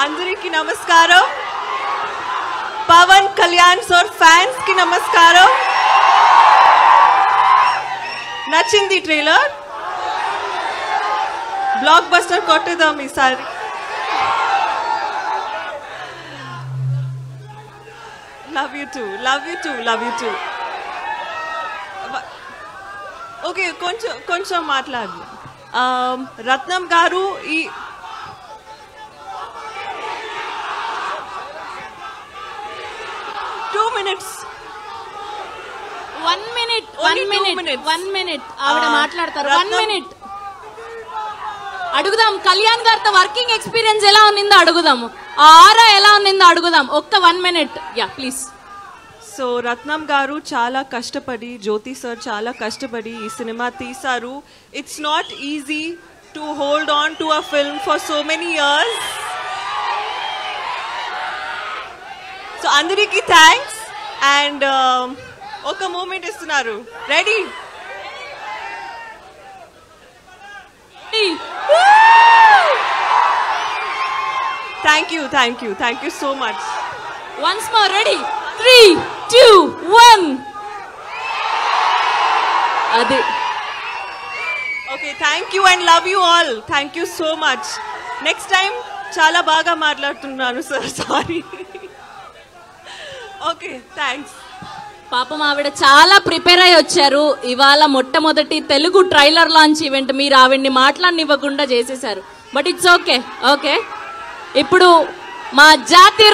అందరికీ నమస్కారం. Pawan Kalyan sir fans కి నమస్కారం. నచ్చింది ట్రైలర్? బ్లాక్ బస్టర్ కొట్టేద్దాం ఈసారి. Love you two, love you two, love you two. Okay, కొంచెం మాట్లాడు. రత్నం గారు ఈ ఆవిడ మాట్లాడతారు. 1 minute అడుగుదాం. కళ్యాణ్ గారితో వర్కింగ్ ఎక్స్పీరియన్స్ ఎలా ఉన్నిందో అడుగుదాము. ఆ ఆరా ఎలా ఉన్నిందో అడుగుదాం. ఒక్క 1 minute. Yeah please. సో రత్నం గారు చాలా కష్టపడి, జ్యోతి సార్ చాలా కష్టపడి ఈ సినిమా తీశారు. It's not easy to hold on to a film for so many years. So అందరికీ థ్యాంక్స్. అండ్ ఒక మూమెంట్ ఇస్తున్నారు. Ready? Thank you so much. Once more. Ready? 3, 2, 1. అది. Okay, thank you and love you all. Thank you so much. Next time చాలా బాగా మాట్లాడుతున్నాను sir, sorry. Okay, thanks. పాపం ఆవిడ చాలా ప్రిపేర్ అయ్యి వచ్చారు. ఇవాళ మొట్టమొదటి తెలుగు ట్రైలర్ లాంచ్ ఈవెంట్ మీరు ఆవిడ్ని మాట్లాడనివ్వకుండా చేసేశారు. But it's okay. ఓకే, ఇప్పుడు మా జాతి